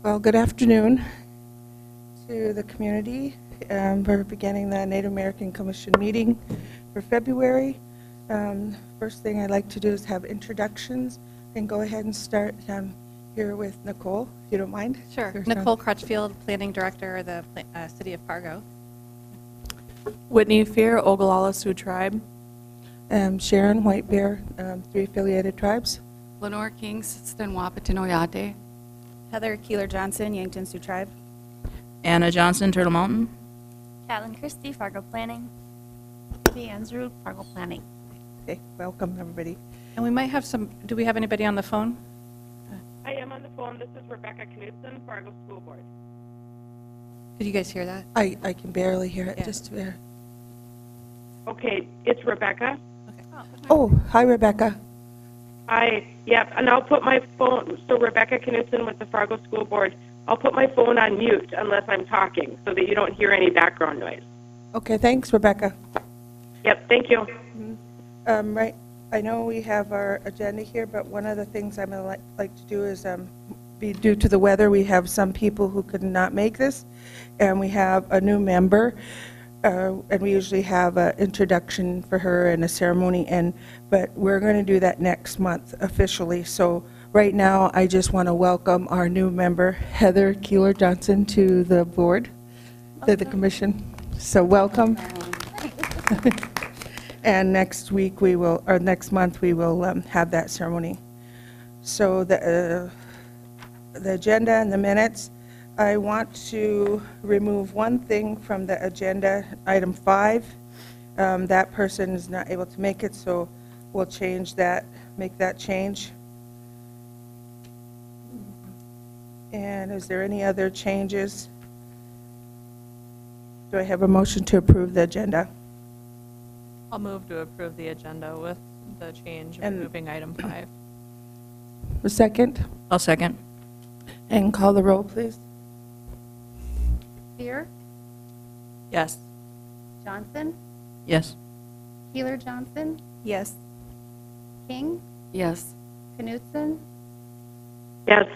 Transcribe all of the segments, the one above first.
Well, good afternoon to the community. We're beginning the Native American Commission meeting for February. First thing I'd like to do is have introductions and go ahead and start here with Nicole, if you don't mind. Sure. Nicole Crutchfield, Planning Director of the City of Fargo. Whitney Fear, Ogallala Sioux Tribe. Sharon White Bear, 3 affiliated tribes. Lenore King, Sitson Wapatino Oyate. Heather Keeler-Johnson, Yankton Sioux Tribe. Anna Johnson, Turtle Mountain. Catelyn Christie, Fargo Planning. Ansrew, Fargo Planning. Okay, welcome everybody. And we might have do we have anybody on the phone? I am on the phone. This is Rebecca Knudsen, Fargo School Board. Did you guys hear that? I can barely hear it, Yeah. just there. Okay, it's Rebecca. Oh, hi Rebecca. Yep, and I'll put my phone, so Rebecca Knudsen with the Fargo School Board, I'll put my phone on mute unless I'm talking so that you don't hear any background noise. Okay, thanks Rebecca. Yep, thank you. Right, I know we have our agenda here, but one of the things I'm going to like to do is, due to the weather, we have some people who could not make this, and we have a new member, and we usually have an introduction for her and a ceremony, but we're going to do that next month officially. So right now, I just want to welcome our new member, Heather Keeler-Johnson, to the board, to the commission. So welcome. And next week we will, or next month we will have that ceremony. So the agenda and the minutes, I want to remove one thing from the agenda, item 5. That person is not able to make it, so we'll change that, make that change. And is there any other changes? Do I have a motion to approve the agenda? I'll move to approve the agenda with the change of And- removing item 5. A second? I'll second. And call the roll, please. Fear, Yes. Johnson, Yes. Keeler-Johnson, Yes. King, Yes. Knudsen, Yes,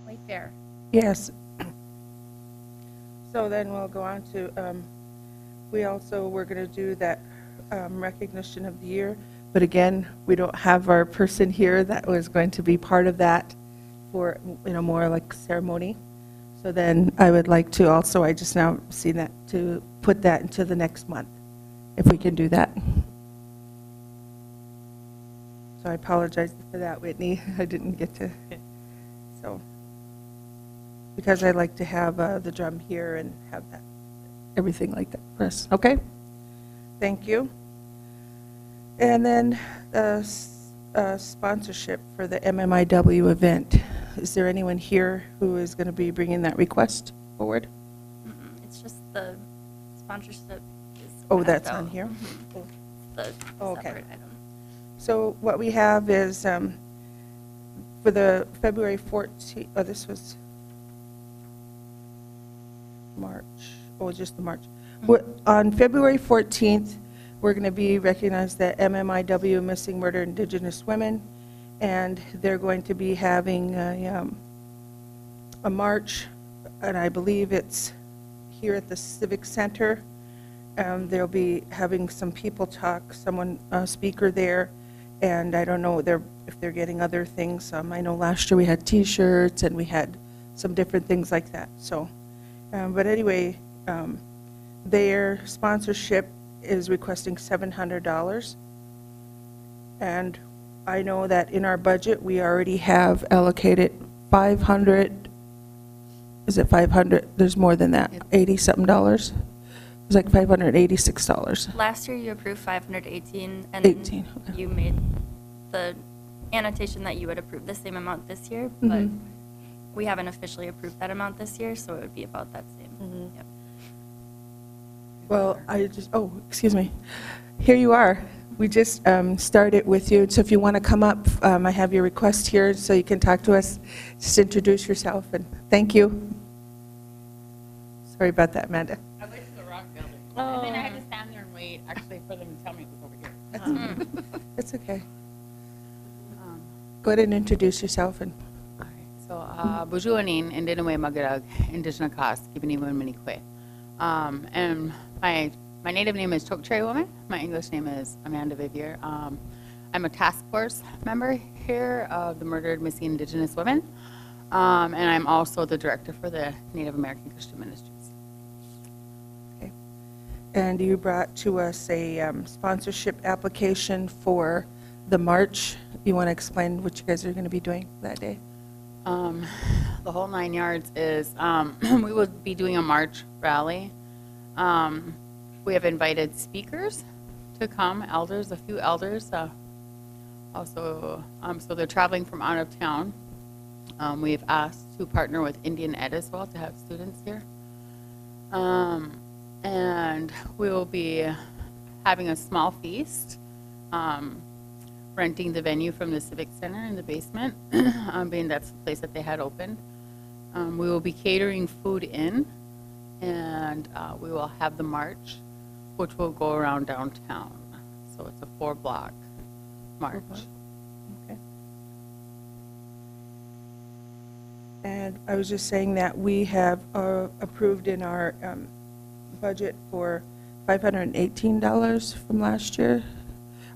White Bear. Yes. So then we'll go on to, we're going to do that recognition of the year. But again, we don't have our person here that was going to be part of that for, more like ceremony. So then I would like to also, I just now see that, to put that into the next month, if we can do that. So I apologize for that, Whitney. I didn't get to, so. Because I like to have the drum here and have that, everything like that for us. Okay? Thank you. And then sponsorship for the MMIW event. Is there anyone here who is going to be bringing that request forward? It's just the sponsorship is. Oh, that's passed on out. here? The Oh, okay. separate item. So what we have is for the February 14th, oh, this was March, oh, just the March. On February 14th, we're going to be recognized at MMIW, Missing Murder Indigenous Women, and they're going to be having a march, and I believe it's here at the Civic Center. They'll be having some people talk, a speaker there, and I don't know if they're getting other things. I know last year we had T-shirts and we had some different things like that. So, but anyway, their sponsorship is requesting $700, and I know that in our budget we already have allocated 500. Is it 500? There's more than that. 80-something dollars. It was like $586. Last year you approved 518 and 18, okay. you made the annotation that you would approve the same amount this year, but Mhm. we haven't officially approved that amount this year, so it would be about that same. Mhm. Yep. Well, oh, excuse me. Here you are. We just started with you, so if you want to come up, I have your request here so you can talk to us. Just introduce yourself, and thank you. Sorry about that, Amanda. I went to the rock building. And then I had to stand there and wait, actually, for them to tell me it was over here. That's okay. Go ahead and introduce yourself. And All right. So Bujuanin, Indinaway Magarag, Indigenous Cost, Kibiniwan Minikwe. And my native name is Chokchari Woman. My English name is Amanda Vivier. I'm a task force member here of the Murdered Missing Indigenous Women. And I'm also the director for the Native American Christian Ministries. Okay. And you brought to us a sponsorship application for the march. You want to explain what you guys are going to be doing that day? The whole 9 yards is, we will be doing a march rally. We have invited speakers to come, elders, a few elders. Also, so they're traveling from out of town. We've asked to partner with Indian Ed as well to have students here. And we will be having a small feast, renting the venue from the Civic Center in the basement, being that's the place that they had opened. We will be catering food in, and we will have the march, which will go around downtown. So it's a 4-block march. Okay. And I was just saying that we have approved in our budget for $518 from last year.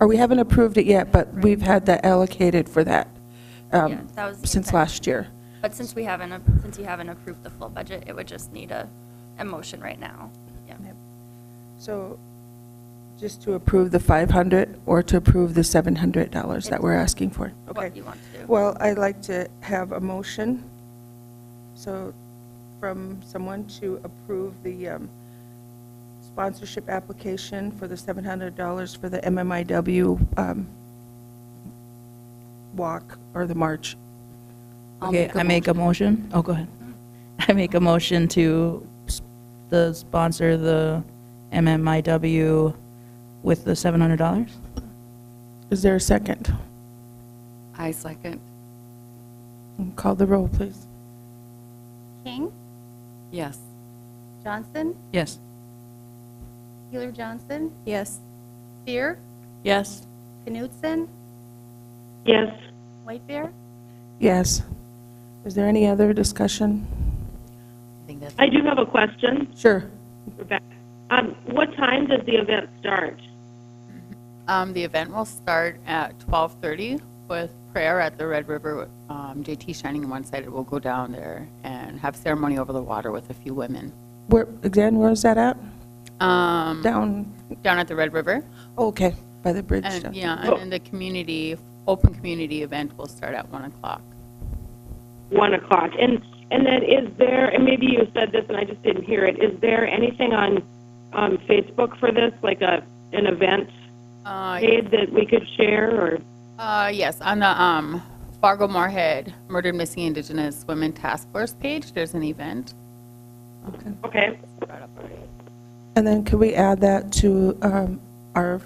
Or we haven't approved it yet, but we've had that allocated for that Yeah, that was the since intent. last year. But since you haven't approved the full budget, it would just need a motion right now. Yeah. So just to approve the 500 or to approve the $700 that we're asking for? Okay. What you want to do. Well, I'd like to have a motion, so from someone to approve the sponsorship application for the $700 for the MMIW walk or the march. Okay, I make a motion. Oh, go ahead. I make a motion to sponsor the MMIW with the $700. Is there a second? I second. Call the roll, please. King, Yes. Johnson, Yes. Keeler Johnson, Yes. Spear, Yes. Knutson, Yes. White Bear. Yes. Is there any other discussion? I think that's. I do have a question, Sure. Rebecca. What time does the event start? The event will start at 12:30 with prayer at the Red River. JT Shining on one side, it will go down there and have ceremony over the water with a few women. Where, again, where is that at? Down Down, at the Red River. oh, okay, by the bridge. And down. yeah, and then the open community event will start at 1 o'clock. 1 o'clock. And then is there, and maybe you said this and I just didn't hear it, is there anything on Facebook for this, like an event page that we could share, or? Yes, on the Fargo-Moorhead Murdered Missing Indigenous Women Task Force page, there's an event. Okay. And then could we add that to our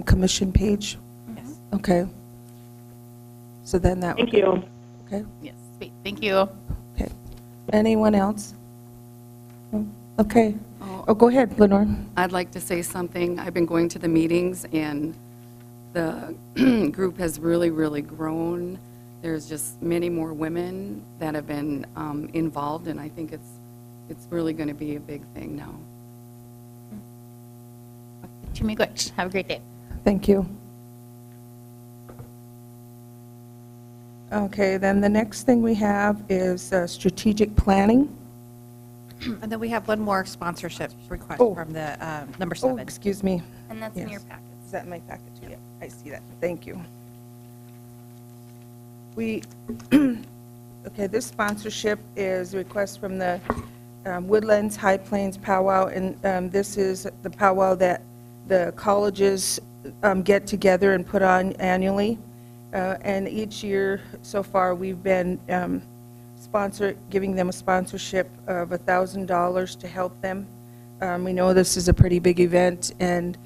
commission page? Yes. Okay. So then that would. Thank you. Okay. Yes, sweet. Thank you. Okay. Anyone else? No? Okay. Oh, go ahead, Lenore. I'd like to say something. I've been going to the meetings, and the group has really, really grown. There's just many more women that have been involved, and I think it's really going to be a big thing now. Chimiigwech. Have a great day. Thank you. Okay, then the next thing we have is strategic planning. And then we have one more sponsorship request Oh. from the number Oh, 7. excuse me. And that's in Yes. your packets. Is that in my packet too? Yeah, I see that. Thank you. Okay, this sponsorship is a request from the Woodlands High Plains Powwow, and this is the powwow that the colleges get together and put on annually. And each year so far, we've been giving them a sponsorship of $1,000 to help them. We know this is a pretty big event, and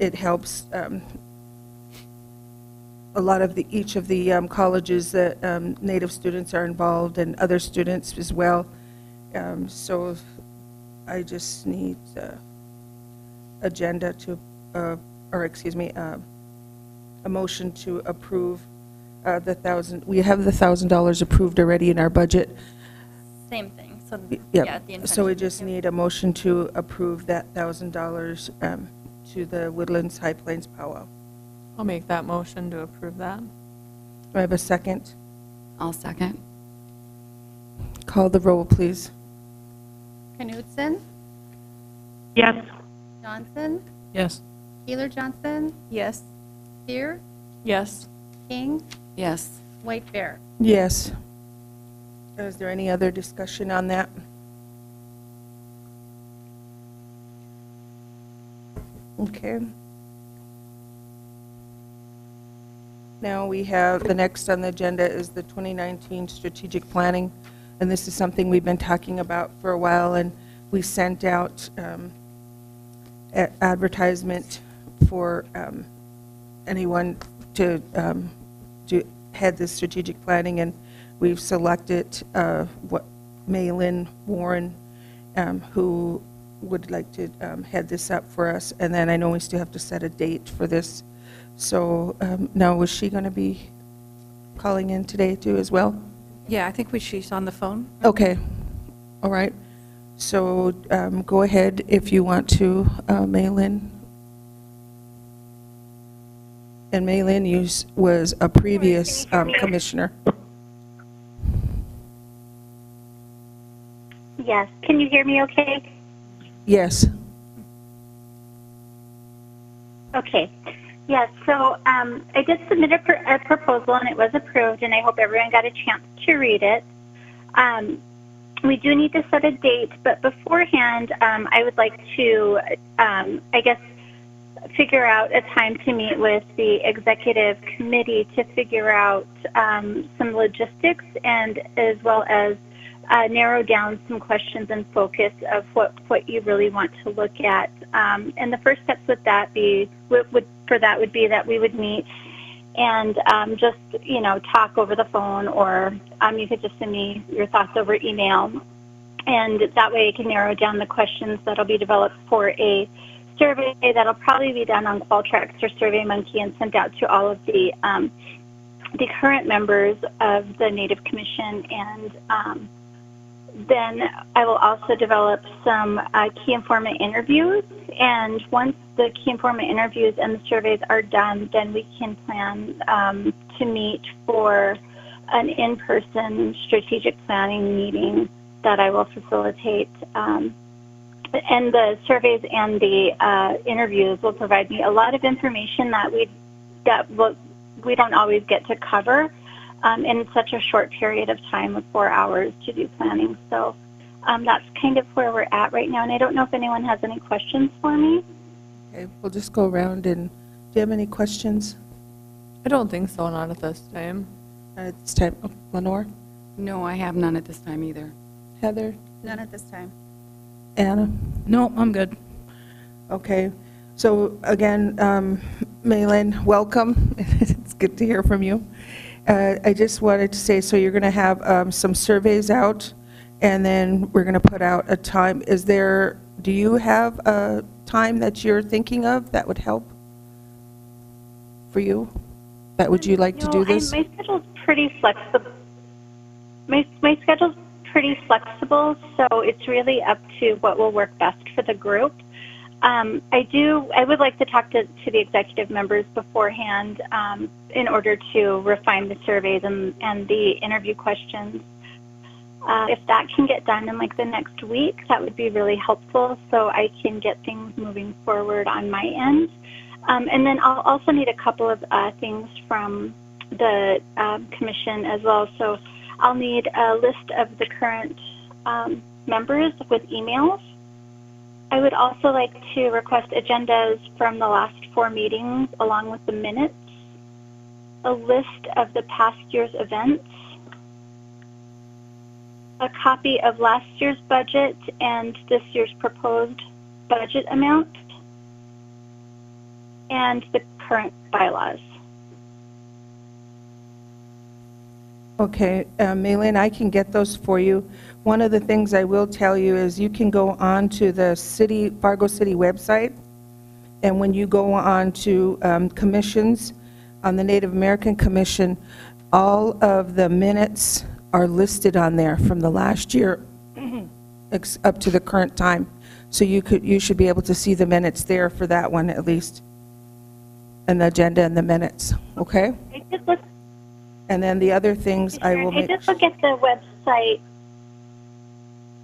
it helps a lot of each of the colleges that Native students are involved, and other students as well. So I just need agenda to, or excuse me, a motion to approve we have the $1,000 approved already in our budget. Same thing, so, Yep. yeah, the intention. So we just Yep. need a motion to approve that $1,000 to the Woodlands High Plains powwow. I'll make that motion to approve that. Do I have a second? I'll second. Call the roll, please. Knutson, Yes. Johnson, Yes. Keeler Johnson, Yes. Spear, Yes. King, Yes. White Bear. Yes. Is there any other discussion on that? Okay. Now we have, the next on the agenda is the 2019 strategic planning, and this is something we've been talking about for a while, and we sent out advertisement for anyone to head this strategic planning, and we've selected Maylin Warren, who would like to head this up for us, and then I know we still have to set a date for this. So now, was she going to be calling in today too as well? Yeah, I think she's on the phone. Okay, all right. So go ahead if you want to, Maylin. And Maylin was a previous commissioner. Yes. Can you hear me okay? Yes. Okay. Yes. So I did submit a proposal, and it was approved, and I hope everyone got a chance to read it. We do need to set a date, but beforehand, I would like to, I guess, figure out a time to meet with the executive committee to figure out some logistics, and as well as narrow down some questions and focus of what you really want to look at. And the first steps would be that we would meet and just, talk over the phone, or you could just send me your thoughts over email. And that way I can narrow down the questions that'll be developed for a survey that'll probably be done on Qualtrics or SurveyMonkey and sent out to all of the current members of the Native Commission. And then I will also develop some key informant interviews. And once the key informant interviews and the surveys are done, then we can plan to meet for an in-person strategic planning meeting that I will facilitate. And the surveys and the interviews will provide me a lot of information that we don't always get to cover in such a short period of time of 4 hours to do planning. So that's kind of where we're at right now, and I don't know if anyone has any questions for me. Okay, we'll just go around, and do you have any questions I don't think so, not at this time. at this time? Oh, Lenore? No, I have none at this time either. Heather? None at this time. Anna? No, I'm good. Okay, so again, Maylin, welcome. It's good to hear from you. I just wanted to say, so you're going to have some surveys out, and then we're going to put out a time. Do you have a time that you're thinking of that would help for you? Would you like to do this? My schedule's pretty flexible. My schedule's pretty flexible, so it's really up to what will work best for the group. I would like to talk to the executive members beforehand in order to refine the surveys and the interview questions. If that can get done in the next week, that would be really helpful, so I can get things moving forward on my end. And then I'll also need a couple of things from the commission as well. So I'll need a list of the current members with emails. I would also like to request agendas from the last 4 meetings along with the minutes, a list of the past year's events, a copy of last year's budget and this year's proposed budget amount, and the current bylaws. Okay, Maylin, I can get those for you. One of the things I will tell you is you can go on to the Fargo City website, and when you go on to commissions, on the Native American Commission, all of the minutes are listed on there from the last year up to the current time. So you should be able to see the minutes there for that one at least, and the agenda and the minutes, okay? I did look, And then the other things I will I make. did look at the website.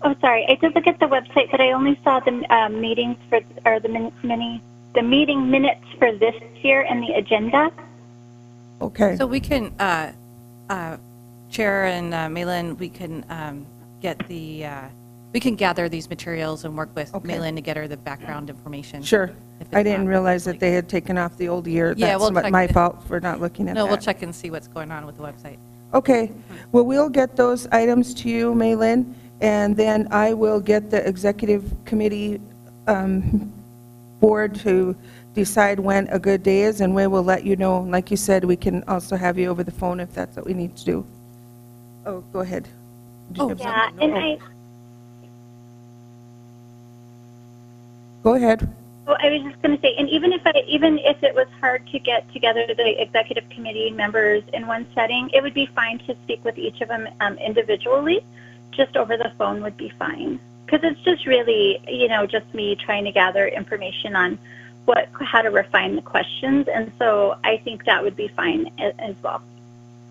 Oh, sorry. I did look at the website, but I only saw the meetings for, or the meeting minutes for this year and the agenda. Okay. So we can, Chair and Malin, we can get the, we can gather these materials and work with Okay. Malin to get her the background information. Sure. If it's I didn't not realize that like- they had taken off the old year. Yeah, we'll That's check my it. fault for not looking at that. No, we'll check and see what's going on with the website. Okay, well, we'll get those items to you, Maylin, and then I will get the executive committee board to decide when a good day is, and we will let you know. Like you said, we can also have you over the phone if that's what we need to do. Oh, go ahead. Did you have Yeah, something? and Go ahead. I was just going to say, and even if it was hard to get together the executive committee members in one setting, it would be fine to speak with each of them individually. Just over the phone would be fine, because it's just really, just me trying to gather information on how to refine the questions, and so I think that would be fine as well.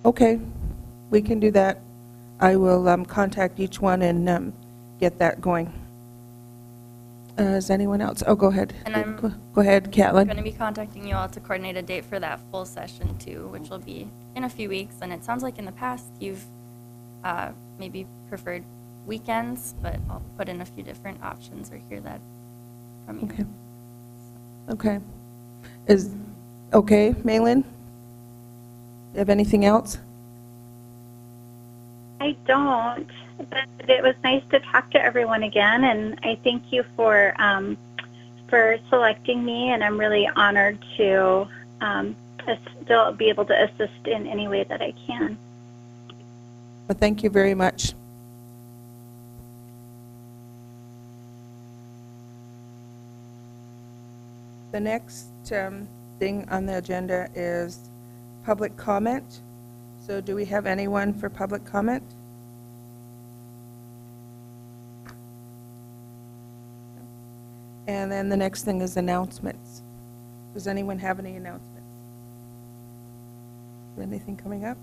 Okay, we can do that. I will contact each one and get that going. Is anyone else? Oh, go ahead. And I'm Go ahead, I'm going to Catlin. be contacting you all to coordinate a date for that full session too, which will be in a few weeks. And it sounds like in the past you've maybe preferred weekends, but I'll put in a few different options or hear that from you. Okay. Okay. Okay, Malin? You have anything else? I don't, but it was nice to talk to everyone again, and I thank you for selecting me, and I'm really honored to still be able to assist in any way that I can. Well, thank you very much. The next thing on the agenda is public comment. So do we have anyone for public comment? And then the next thing is announcements. Does anyone have any announcements? Anything coming up?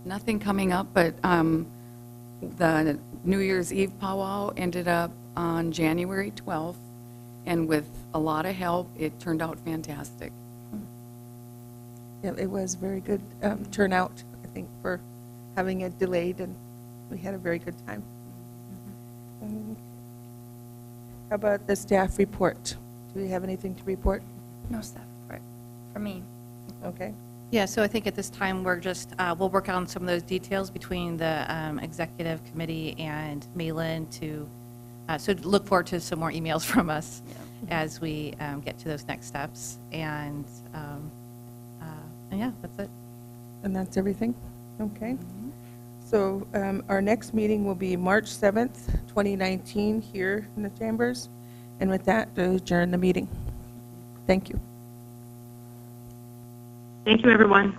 Nothing coming up, but the New Year's Eve powwow ended up on January 12th, and with a lot of help, it turned out fantastic. Yeah, it was very good turnout, I think, for having it delayed, and we had a very good time. How about the staff report? Do we have anything to report? No staff report for me. Okay. Yeah, so I think at this time, we're just, we'll work on some of those details between the executive committee and Malin to, so look forward to some more emails from us as we get to those next steps. And yeah, that's it. And that's everything? Okay. So our next meeting will be March 7th, 2019, here in the chambers. And with that, adjourn the meeting. Thank you. Thank you, everyone.